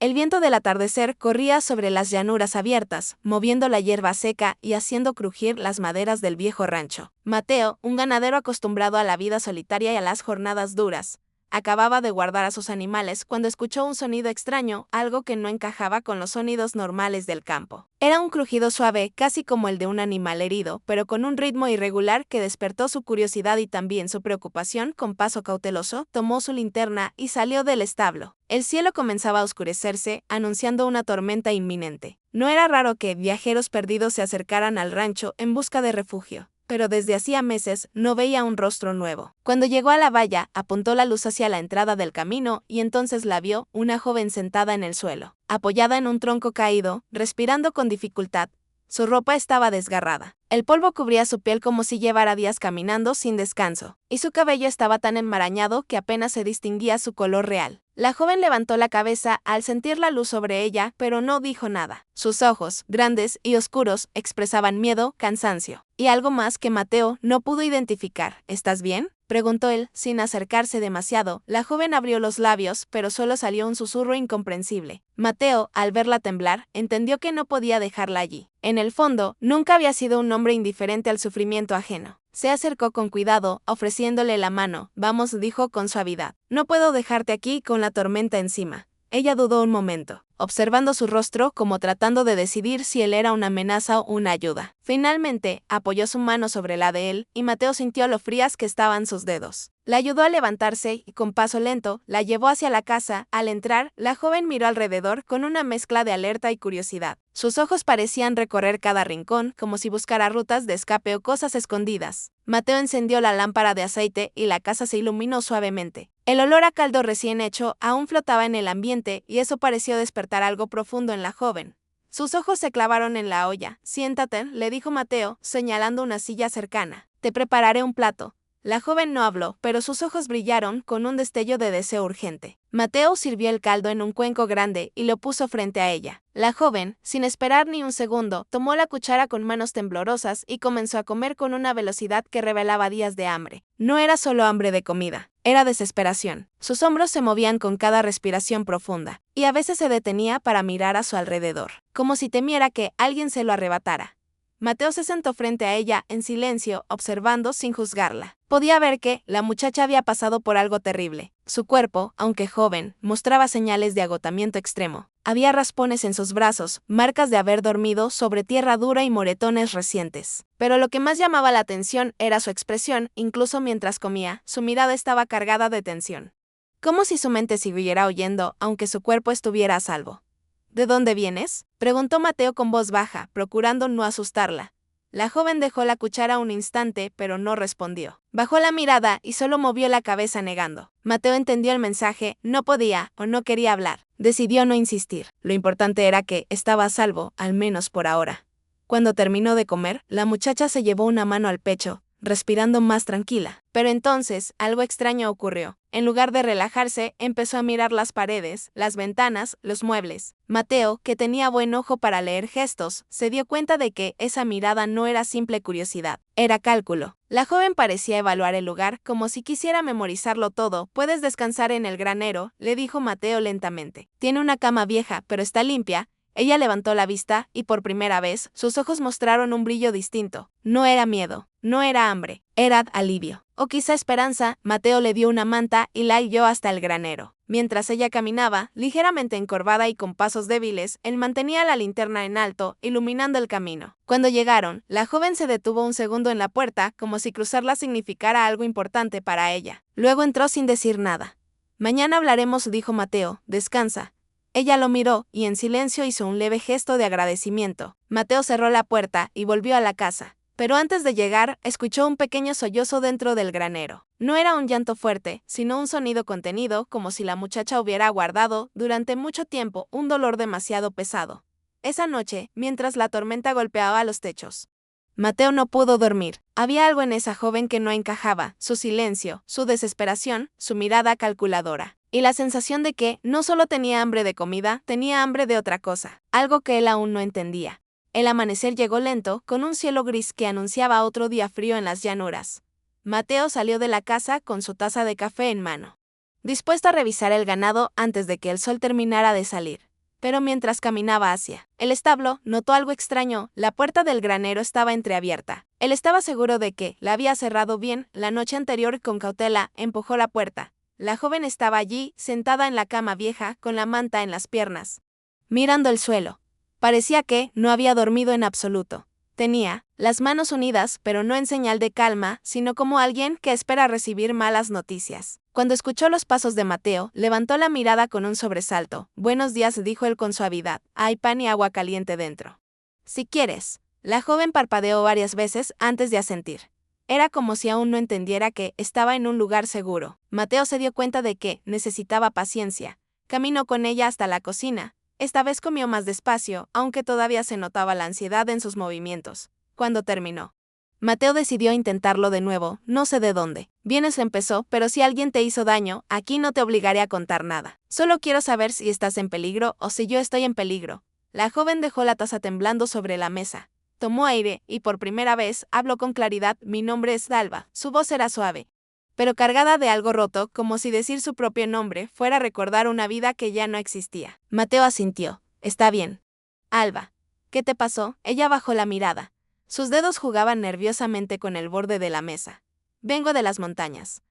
El viento del atardecer corría sobre las llanuras abiertas, moviendo la hierba seca y haciendo crujir las maderas del viejo rancho. Mateo, un ganadero acostumbrado a la vida solitaria y a las jornadas duras, acababa de guardar a sus animales cuando escuchó un sonido extraño, algo que no encajaba con los sonidos normales del campo. Era un crujido suave, casi como el de un animal herido, pero con un ritmo irregular que despertó su curiosidad y también su preocupación. Con paso cauteloso, tomó su linterna y salió del establo. El cielo comenzaba a oscurecerse, anunciando una tormenta inminente. No era raro que viajeros perdidos se acercaran al rancho en busca de refugio, pero desde hacía meses no veía un rostro nuevo. Cuando llegó a la valla, apuntó la luz hacia la entrada del camino y entonces la vio, una joven sentada en el suelo, apoyada en un tronco caído, respirando con dificultad. Su ropa estaba desgarrada. El polvo cubría su piel como si llevara días caminando sin descanso, y su cabello estaba tan enmarañado que apenas se distinguía su color real. La joven levantó la cabeza al sentir la luz sobre ella, pero no dijo nada. Sus ojos, grandes y oscuros, expresaban miedo, cansancio, y algo más que Mateo no pudo identificar. ¿Estás bien?, preguntó él, sin acercarse demasiado. La joven abrió los labios, pero solo salió un susurro incomprensible. Mateo, al verla temblar, entendió que no podía dejarla allí. En el fondo, nunca había sido un hombre indiferente al sufrimiento ajeno. Se acercó con cuidado, ofreciéndole la mano. Vamos, dijo con suavidad. No puedo dejarte aquí con la tormenta encima. Ella dudó un momento, observando su rostro como tratando de decidir si él era una amenaza o una ayuda. Finalmente, apoyó su mano sobre la de él, y Mateo sintió lo frías que estaban sus dedos. La ayudó a levantarse y con paso lento, la llevó hacia la casa. Al entrar, la joven miró alrededor con una mezcla de alerta y curiosidad. Sus ojos parecían recorrer cada rincón, como si buscara rutas de escape o cosas escondidas. Mateo encendió la lámpara de aceite y la casa se iluminó suavemente. El olor a caldo recién hecho aún flotaba en el ambiente y eso pareció despertar algo profundo en la joven. Sus ojos se clavaron en la olla. Siéntate, le dijo Mateo, señalando una silla cercana. Te prepararé un plato. La joven no habló, pero sus ojos brillaron con un destello de deseo urgente. Mateo sirvió el caldo en un cuenco grande y lo puso frente a ella. La joven, sin esperar ni un segundo, tomó la cuchara con manos temblorosas y comenzó a comer con una velocidad que revelaba días de hambre. No era solo hambre de comida, era desesperación. Sus hombros se movían con cada respiración profunda, y a veces se detenía para mirar a su alrededor, como si temiera que alguien se lo arrebatara. Mateo se sentó frente a ella en silencio, observando sin juzgarla. Podía ver que la muchacha había pasado por algo terrible. Su cuerpo, aunque joven, mostraba señales de agotamiento extremo. Había raspones en sus brazos, marcas de haber dormido sobre tierra dura y moretones recientes. Pero lo que más llamaba la atención era su expresión. Incluso mientras comía, su mirada estaba cargada de tensión. Como si su mente siguiera oyendo, aunque su cuerpo estuviera a salvo. ¿De dónde vienes?, preguntó Mateo con voz baja, procurando no asustarla. La joven dejó la cuchara un instante, pero no respondió. Bajó la mirada y solo movió la cabeza negando. Mateo entendió el mensaje, no podía o no quería hablar. Decidió no insistir. Lo importante era que estaba a salvo, al menos por ahora. Cuando terminó de comer, la muchacha se llevó una mano al pecho, respirando más tranquila. Pero entonces, algo extraño ocurrió. En lugar de relajarse, empezó a mirar las paredes, las ventanas, los muebles. Mateo, que tenía buen ojo para leer gestos, se dio cuenta de que esa mirada no era simple curiosidad, era cálculo. La joven parecía evaluar el lugar como si quisiera memorizarlo todo. Puedes descansar en el granero, le dijo Mateo lentamente. Tiene una cama vieja, pero está limpia. Ella levantó la vista, y por primera vez, sus ojos mostraron un brillo distinto. No era miedo, no era hambre, era alivio. O quizá esperanza. Mateo le dio una manta y la guió hasta el granero. Mientras ella caminaba, ligeramente encorvada y con pasos débiles, él mantenía la linterna en alto, iluminando el camino. Cuando llegaron, la joven se detuvo un segundo en la puerta, como si cruzarla significara algo importante para ella. Luego entró sin decir nada. Mañana hablaremos, dijo Mateo. Descansa. Ella lo miró, y en silencio hizo un leve gesto de agradecimiento. Mateo cerró la puerta y volvió a la casa. Pero antes de llegar, escuchó un pequeño sollozo dentro del granero. No era un llanto fuerte, sino un sonido contenido, como si la muchacha hubiera guardado, durante mucho tiempo, un dolor demasiado pesado. Esa noche, mientras la tormenta golpeaba los techos, Mateo no pudo dormir. Había algo en esa joven que no encajaba, su silencio, su desesperación, su mirada calculadora. Y la sensación de que no solo tenía hambre de comida, tenía hambre de otra cosa, algo que él aún no entendía. El amanecer llegó lento, con un cielo gris que anunciaba otro día frío en las llanuras. Mateo salió de la casa con su taza de café en mano, dispuesto a revisar el ganado antes de que el sol terminara de salir. Pero mientras caminaba hacia el establo, notó algo extraño: la puerta del granero estaba entreabierta. Él estaba seguro de que la había cerrado bien la noche anterior y con cautela empujó la puerta. La joven estaba allí, sentada en la cama vieja, con la manta en las piernas, mirando el suelo. Parecía que no había dormido en absoluto. Tenía las manos unidas, pero no en señal de calma, sino como alguien que espera recibir malas noticias. Cuando escuchó los pasos de Mateo, levantó la mirada con un sobresalto. «Buenos días», dijo él con suavidad. «Hay pan y agua caliente dentro. Si quieres». La joven parpadeó varias veces antes de asentir. Era como si aún no entendiera que estaba en un lugar seguro. Mateo se dio cuenta de que necesitaba paciencia. Caminó con ella hasta la cocina. Esta vez comió más despacio, aunque todavía se notaba la ansiedad en sus movimientos. Cuando terminó, Mateo decidió intentarlo de nuevo, no sé de dónde. Vienes, empezó, pero si alguien te hizo daño, aquí no te obligaré a contar nada. Solo quiero saber si estás en peligro o si yo estoy en peligro. La joven dejó la taza temblando sobre la mesa. Tomó aire y por primera vez habló con claridad. «Mi nombre es Alba». Su voz era suave, pero cargada de algo roto, como si decir su propio nombre fuera a recordar una vida que ya no existía. Mateo asintió. «Está bien. Alba, ¿qué te pasó?». Ella bajó la mirada. Sus dedos jugaban nerviosamente con el borde de la mesa. «Vengo de las montañas.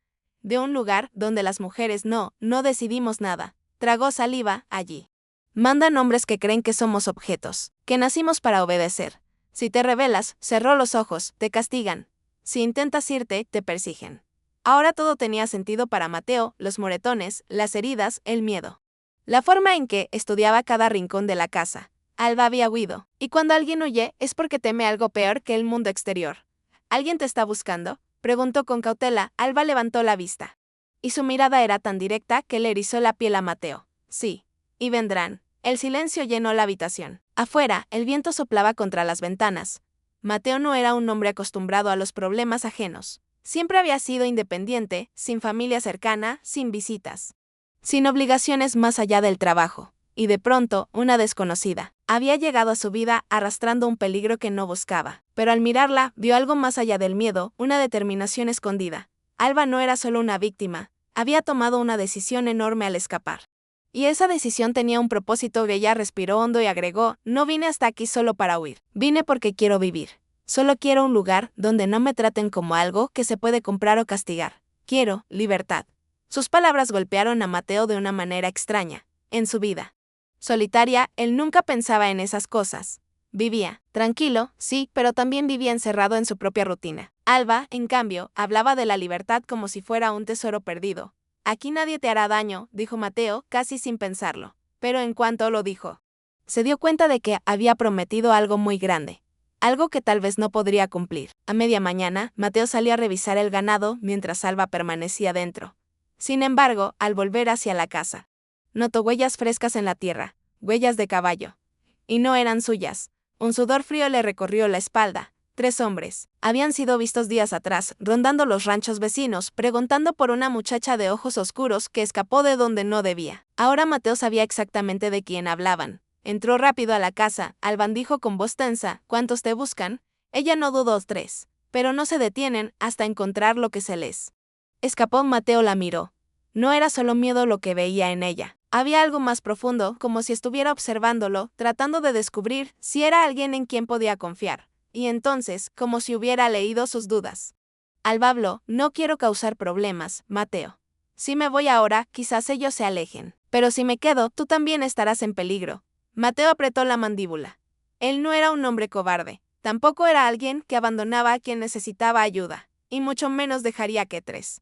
De un lugar donde las mujeres no decidimos nada». Tragó saliva. «Allí mandan hombres que creen que somos objetos, que nacimos para obedecer. Si te rebelas», cerró los ojos, «te castigan. Si intentas irte, te persiguen». Ahora todo tenía sentido para Mateo: los moretones, las heridas, el miedo. La forma en que estudiaba cada rincón de la casa. Alba había huido, y cuando alguien huye es porque teme algo peor que el mundo exterior. «¿Alguien te está buscando?», preguntó con cautela. Alba levantó la vista, y su mirada era tan directa que le erizó la piel a Mateo. «Sí, y vendrán». El silencio llenó la habitación. Afuera, el viento soplaba contra las ventanas. Mateo no era un hombre acostumbrado a los problemas ajenos. Siempre había sido independiente, sin familia cercana, sin visitas, sin obligaciones más allá del trabajo. Y de pronto, una desconocida había llegado a su vida arrastrando un peligro que no buscaba. Pero al mirarla, vio algo más allá del miedo, una determinación escondida. Alba no era solo una víctima, había tomado una decisión enorme al escapar. Y esa decisión tenía un propósito. Ella respiró hondo y agregó: «No vine hasta aquí solo para huir. Vine porque quiero vivir. Solo quiero un lugar donde no me traten como algo que se puede comprar o castigar. Quiero libertad». Sus palabras golpearon a Mateo de una manera extraña. En su vida solitaria, él nunca pensaba en esas cosas. Vivía tranquilo, sí, pero también vivía encerrado en su propia rutina. Alba, en cambio, hablaba de la libertad como si fuera un tesoro perdido. «Aquí nadie te hará daño», dijo Mateo, casi sin pensarlo. Pero en cuanto lo dijo, se dio cuenta de que había prometido algo muy grande. Algo que tal vez no podría cumplir. A media mañana, Mateo salió a revisar el ganado mientras Alba permanecía dentro. Sin embargo, al volver hacia la casa, notó huellas frescas en la tierra, huellas de caballo. Y no eran suyas. Un sudor frío le recorrió la espalda. 3 hombres habían sido vistos días atrás, rondando los ranchos vecinos, preguntando por una muchacha de ojos oscuros que escapó de donde no debía. Ahora Mateo sabía exactamente de quién hablaban. Entró rápido a la casa. Alban dijo con voz tensa: «¿Cuántos te buscan?». Ella no dudó: 3. Pero no se detienen hasta encontrar lo que se les escapó. Mateo la miró. No era solo miedo lo que veía en ella. Había algo más profundo, como si estuviera observándolo, tratando de descubrir si era alguien en quien podía confiar. Y entonces, como si hubiera leído sus dudas, Alba habló: «No quiero causar problemas, Mateo. Si me voy ahora, quizás ellos se alejen. Pero si me quedo, tú también estarás en peligro». Mateo apretó la mandíbula. Él no era un hombre cobarde. Tampoco era alguien que abandonaba a quien necesitaba ayuda. Y mucho menos dejaría que 3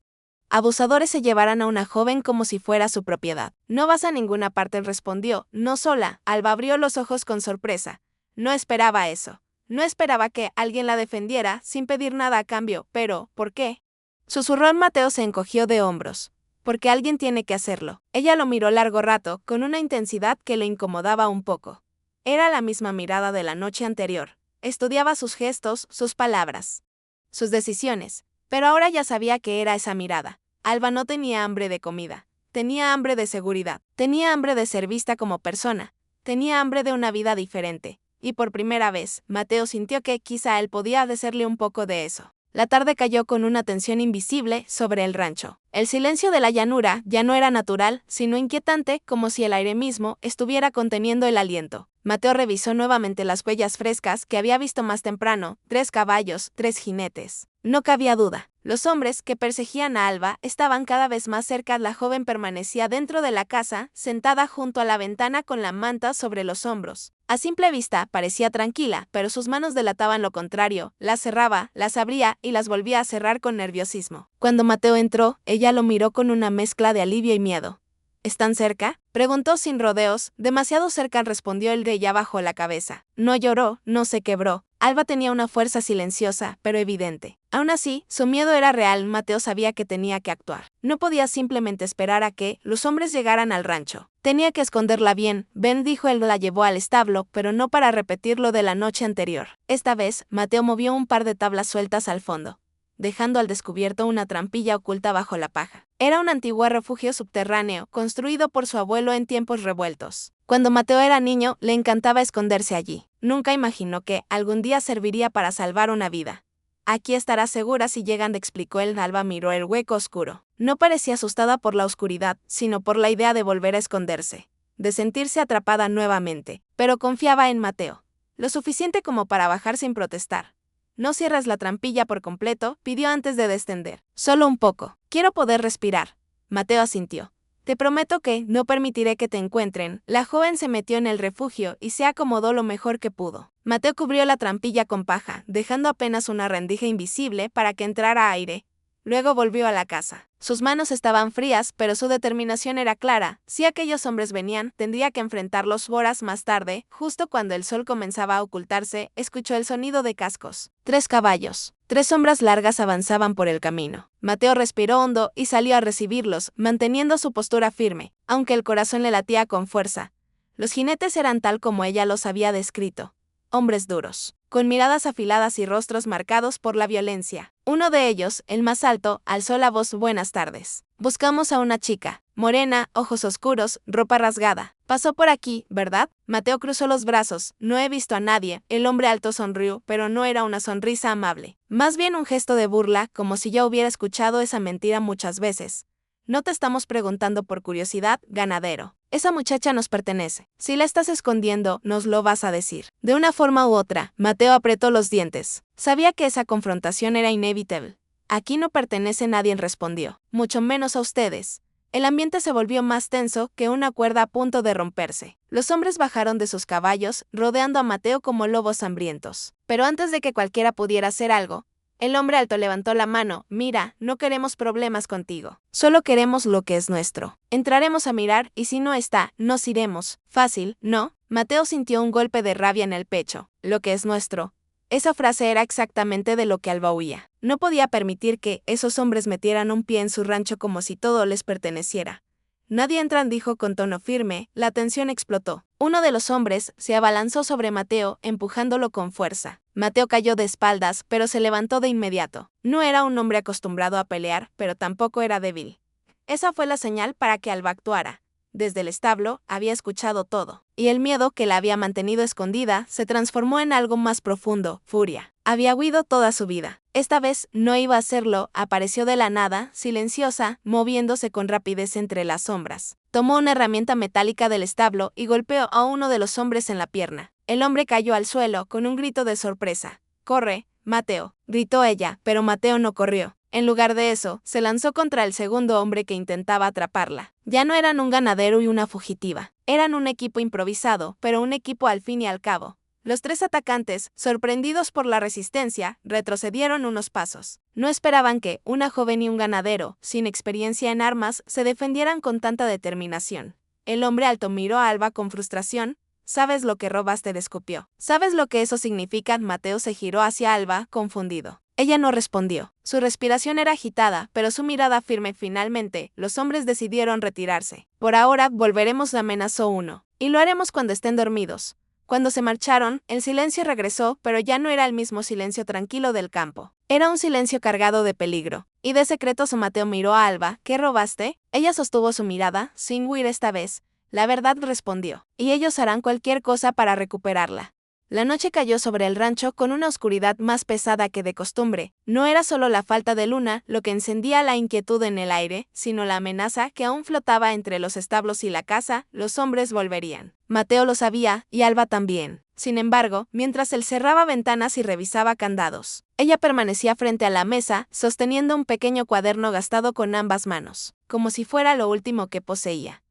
abusadores se llevaran a una joven como si fuera su propiedad. «No vas a ninguna parte», respondió. «No sola». Alba abrió los ojos con sorpresa. No esperaba eso. No esperaba que alguien la defendiera sin pedir nada a cambio. «Pero, ¿por qué?», susurró. Mateo se encogió de hombros. «Porque alguien tiene que hacerlo». Ella lo miró largo rato, con una intensidad que le incomodaba un poco. Era la misma mirada de la noche anterior. Estudiaba sus gestos, sus palabras, sus decisiones. Pero ahora ya sabía que era esa mirada. Alba no tenía hambre de comida. Tenía hambre de seguridad. Tenía hambre de ser vista como persona. Tenía hambre de una vida diferente. Y por primera vez, Mateo sintió que quizá él podía hacerle un poco de eso. La tarde cayó con una tensión invisible sobre el rancho. El silencio de la llanura ya no era natural, sino inquietante, como si el aire mismo estuviera conteniendo el aliento. Mateo revisó nuevamente las huellas frescas que había visto más temprano: 3 caballos, 3 jinetes. No cabía duda. Los hombres que perseguían a Alba estaban cada vez más cerca. La joven permanecía dentro de la casa, sentada junto a la ventana con la manta sobre los hombros. A simple vista parecía tranquila, pero sus manos delataban lo contrario. Las cerraba, las abría y las volvía a cerrar con nerviosismo. Cuando Mateo entró, ella lo miró con una mezcla de alivio y miedo. ¿Están cerca?, preguntó sin rodeos. Demasiado cerca, respondió él, de ella bajó la cabeza. No lloró, no se quebró. Alba tenía una fuerza silenciosa, pero evidente. Aún así, su miedo era real. Mateo sabía que tenía que actuar. No podía simplemente esperar a que los hombres llegaran al rancho. Tenía que esconderla bien. Ben, dijo él, la llevó al establo, pero no para repetir lo de la noche anterior. Esta vez, Mateo movió un par de tablas sueltas al fondo, dejando al descubierto una trampilla oculta bajo la paja. Era un antiguo refugio subterráneo, construido por su abuelo en tiempos revueltos. Cuando Mateo era niño, le encantaba esconderse allí. Nunca imaginó que algún día serviría para salvar una vida. Aquí estará segura si llegan, explicó él. Alba miró el hueco oscuro. No parecía asustada por la oscuridad, sino por la idea de volver a esconderse, de sentirse atrapada nuevamente, pero confiaba en Mateo, lo suficiente como para bajar sin protestar. No cierres la trampilla por completo, pidió antes de descender. Solo un poco. Quiero poder respirar. Mateo asintió. Te prometo que no permitiré que te encuentren. La joven se metió en el refugio y se acomodó lo mejor que pudo. Mateo cubrió la trampilla con paja, dejando apenas una rendija invisible para que entrara aire. Luego volvió a la casa. Sus manos estaban frías, pero su determinación era clara. Si aquellos hombres venían, tendría que enfrentarlos horas más tarde. Justo cuando el sol comenzaba a ocultarse, escuchó el sonido de cascos. 3 caballos. 3 sombras largas avanzaban por el camino. Mateo respiró hondo y salió a recibirlos, manteniendo su postura firme, aunque el corazón le latía con fuerza. Los jinetes eran tal como ella los había descrito. Hombres duros, con miradas afiladas y rostros marcados por la violencia. Uno de ellos, el más alto, alzó la voz: buenas tardes. Buscamos a una chica, morena, ojos oscuros, ropa rasgada. Pasó por aquí, ¿verdad? Mateo cruzó los brazos. No he visto a nadie. El hombre alto sonrió, pero no era una sonrisa amable. Más bien un gesto de burla, como si ya hubiera escuchado esa mentira muchas veces. No te estamos preguntando por curiosidad, ganadero. Esa muchacha nos pertenece. Si la estás escondiendo, nos lo vas a decir. De una forma u otra, Mateo apretó los dientes. Sabía que esa confrontación era inevitable. Aquí no pertenece nadie, respondió. Mucho menos a ustedes. El ambiente se volvió más tenso que una cuerda a punto de romperse. Los hombres bajaron de sus caballos, rodeando a Mateo como lobos hambrientos. Pero antes de que cualquiera pudiera hacer algo, el hombre alto levantó la mano. Mira, no queremos problemas contigo. Solo queremos lo que es nuestro. Entraremos a mirar y si no está, nos iremos. Fácil, ¿no? Mateo sintió un golpe de rabia en el pecho. Lo que es nuestro. Esa frase era exactamente de lo que Alba huía. No podía permitir que esos hombres metieran un pie en su rancho como si todo les perteneciera. Nadie entran, dijo con tono firme. La tensión explotó. Uno de los hombres se abalanzó sobre Mateo, empujándolo con fuerza. Mateo cayó de espaldas, pero se levantó de inmediato. No era un hombre acostumbrado a pelear, pero tampoco era débil. Esa fue la señal para que Alba actuara. Desde el establo, había escuchado todo, y el miedo que la había mantenido escondida se transformó en algo más profundo: furia. Había huido toda su vida. Esta vez no iba a hacerlo. Apareció de la nada, silenciosa, moviéndose con rapidez entre las sombras. Tomó una herramienta metálica del establo y golpeó a uno de los hombres en la pierna. El hombre cayó al suelo con un grito de sorpresa. «¡Corre, Mateo!», gritó ella, pero Mateo no corrió. En lugar de eso, se lanzó contra el segundo hombre que intentaba atraparla. Ya no eran un ganadero y una fugitiva. Eran un equipo improvisado, pero un equipo al fin y al cabo. Los 3 atacantes, sorprendidos por la resistencia, retrocedieron unos pasos. No esperaban que una joven y un ganadero, sin experiencia en armas, se defendieran con tanta determinación. El hombre alto miró a Alba con frustración. «¿Sabes lo que robaste?», le escupió. «¿Sabes lo que eso significa?». Mateo se giró hacia Alba, confundido. Ella no respondió. Su respiración era agitada, pero su mirada firme. Finalmente, los hombres decidieron retirarse. «Por ahora, volveremos», amenazó uno. «Y lo haremos cuando estén dormidos». Cuando se marcharon, el silencio regresó, pero ya no era el mismo silencio tranquilo del campo. Era un silencio cargado de peligro. Y de secretos. Mateo miró a Alba. «¿Qué robaste?». Ella sostuvo su mirada, sin huir esta vez. «La verdad», respondió. «Y ellos harán cualquier cosa para recuperarla». La noche cayó sobre el rancho con una oscuridad más pesada que de costumbre. No era solo la falta de luna lo que encendía la inquietud en el aire, sino la amenaza que aún flotaba entre los establos y la casa. Los hombres volverían. Mateo lo sabía, y Alba también. Sin embargo, mientras él cerraba ventanas y revisaba candados, ella permanecía frente a la mesa, sosteniendo un pequeño cuaderno gastado con ambas manos, como si fuera lo último que poseía.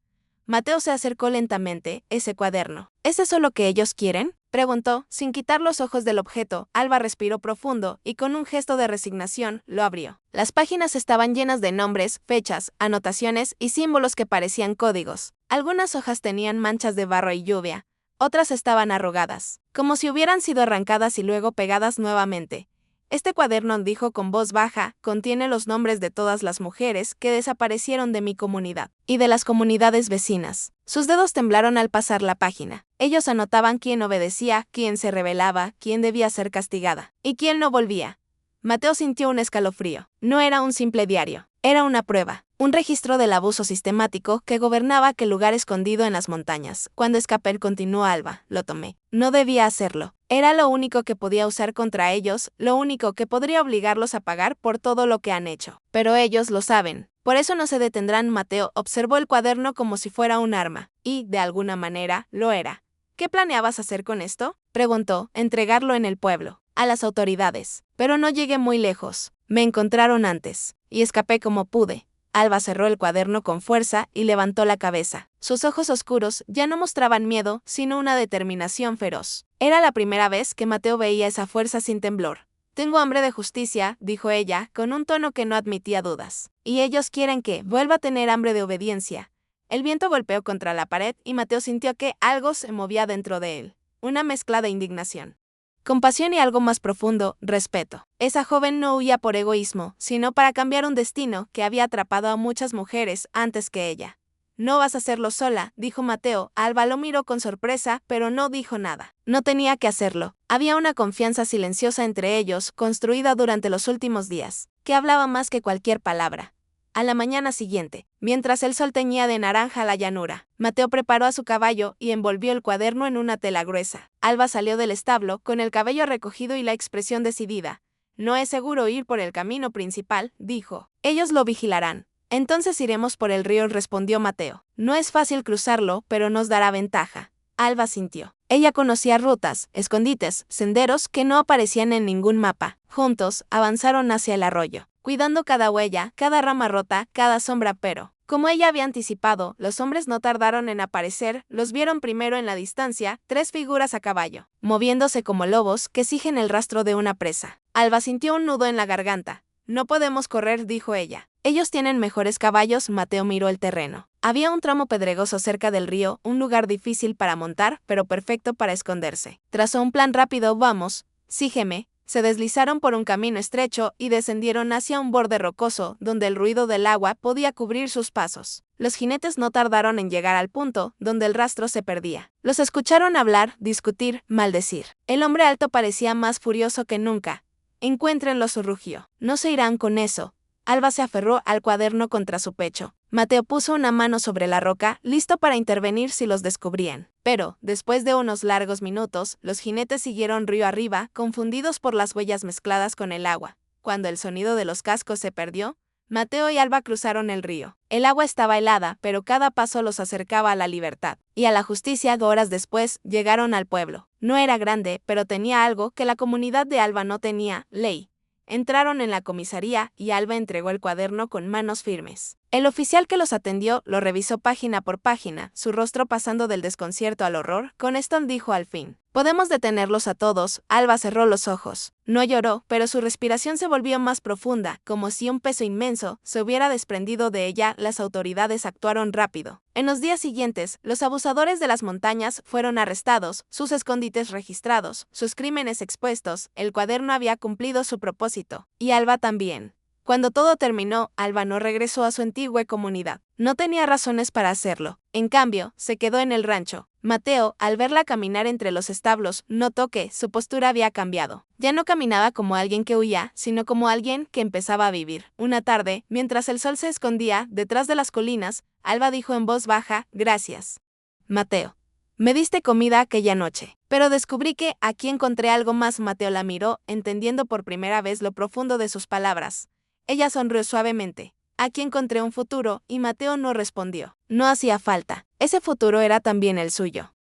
Mateo se acercó lentamente. ¿Ese cuaderno? ¿Es eso lo que ellos quieren?, preguntó, sin quitar los ojos del objeto. Alba respiró profundo y con un gesto de resignación lo abrió. Las páginas estaban llenas de nombres, fechas, anotaciones y símbolos que parecían códigos. Algunas hojas tenían manchas de barro y lluvia, otras estaban arrugadas, como si hubieran sido arrancadas y luego pegadas nuevamente. Este cuaderno, dijo con voz baja, contiene los nombres de todas las mujeres que desaparecieron de mi comunidad y de las comunidades vecinas. Sus dedos temblaron al pasar la página. Ellos anotaban quién obedecía, quién se rebelaba, quién debía ser castigada y quién no volvía. Mateo sintió un escalofrío. No era un simple diario, era una prueba, un registro del abuso sistemático que gobernaba aquel lugar escondido en las montañas. Cuando escapé, continuó Alba, lo tomé. No debía hacerlo. Era lo único que podía usar contra ellos, lo único que podría obligarlos a pagar por todo lo que han hecho. Pero ellos lo saben. Por eso no se detendrán. Mateo observó el cuaderno como si fuera un arma, y, de alguna manera, lo era. ¿Qué planeabas hacer con esto?, preguntó. Entregarlo en el pueblo, a las autoridades. Pero no llegué muy lejos. Me encontraron antes, y escapé como pude. Alba cerró el cuaderno con fuerza y levantó la cabeza. Sus ojos oscuros ya no mostraban miedo, sino una determinación feroz. Era la primera vez que Mateo veía esa fuerza sin temblor. Tengo hambre de justicia, dijo ella, con un tono que no admitía dudas. Y ellos quieren que vuelva a tener hambre de obediencia. El viento golpeó contra la pared y Mateo sintió que algo se movía dentro de él. Una mezcla de indignación, compasión y algo más profundo, respeto. Esa joven no huía por egoísmo, sino para cambiar un destino que había atrapado a muchas mujeres antes que ella. No vas a hacerlo sola, dijo Mateo. Alba lo miró con sorpresa, pero no dijo nada. No tenía que hacerlo. Había una confianza silenciosa entre ellos, construida durante los últimos días, que hablaba más que cualquier palabra. A la mañana siguiente, mientras el sol teñía de naranja la llanura, Mateo preparó a su caballo y envolvió el cuaderno en una tela gruesa. Alba salió del establo con el cabello recogido y la expresión decidida. No es seguro ir por el camino principal, dijo. Ellos lo vigilarán. Entonces iremos por el río, respondió Mateo. No es fácil cruzarlo, pero nos dará ventaja. Alba sintió. Ella conocía rutas, escondites, senderos que no aparecían en ningún mapa. Juntos, avanzaron hacia el arroyo, cuidando cada huella, cada rama rota, cada sombra, pero, como ella había anticipado, los hombres no tardaron en aparecer. Los vieron primero en la distancia, 3 figuras a caballo, moviéndose como lobos que siguen el rastro de una presa. Alba sintió un nudo en la garganta. No podemos correr, dijo ella. Ellos tienen mejores caballos. Mateo miró el terreno. Había un tramo pedregoso cerca del río, un lugar difícil para montar, pero perfecto para esconderse. Trazó un plan rápido. Vamos, sígueme. Se deslizaron por un camino estrecho y descendieron hacia un borde rocoso, donde el ruido del agua podía cubrir sus pasos. Los jinetes no tardaron en llegar al punto donde el rastro se perdía. Los escucharon hablar, discutir, maldecir. El hombre alto parecía más furioso que nunca. Encuéntrenlo, rugió. No se irán con eso. Alba se aferró al cuaderno contra su pecho. Mateo puso una mano sobre la roca, listo para intervenir si los descubrían. Pero, después de unos largos minutos, los jinetes siguieron río arriba, confundidos por las huellas mezcladas con el agua. Cuando el sonido de los cascos se perdió, Mateo y Alba cruzaron el río. El agua estaba helada, pero cada paso los acercaba a la libertad y a la justicia. 2 horas después, llegaron al pueblo. No era grande, pero tenía algo que la comunidad de Alba no tenía: ley. Entraron en la comisaría y Alba entregó el cuaderno con manos firmes. El oficial que los atendió lo revisó página por página, su rostro pasando del desconcierto al horror. Con esto dijo al fin: podemos detenerlos a todos. Alba cerró los ojos. No lloró, pero su respiración se volvió más profunda, como si un peso inmenso se hubiera desprendido de ella. Las autoridades actuaron rápido. En los días siguientes, los abusadores de las montañas fueron arrestados, sus escondites registrados, sus crímenes expuestos. El cuaderno había cumplido su propósito, y Alba también. Cuando todo terminó, Alba no regresó a su antigua comunidad. No tenía razones para hacerlo. En cambio, se quedó en el rancho. Mateo, al verla caminar entre los establos, notó que su postura había cambiado. Ya no caminaba como alguien que huía, sino como alguien que empezaba a vivir. Una tarde, mientras el sol se escondía detrás de las colinas, Alba dijo en voz baja: gracias, Mateo. Me diste comida aquella noche. Pero descubrí que, aquí encontré algo más. Mateo la miró, entendiendo por primera vez lo profundo de sus palabras. Ella sonrió suavemente. Aquí encontré un futuro, y Mateo no respondió. No hacía falta. Ese futuro era también el suyo.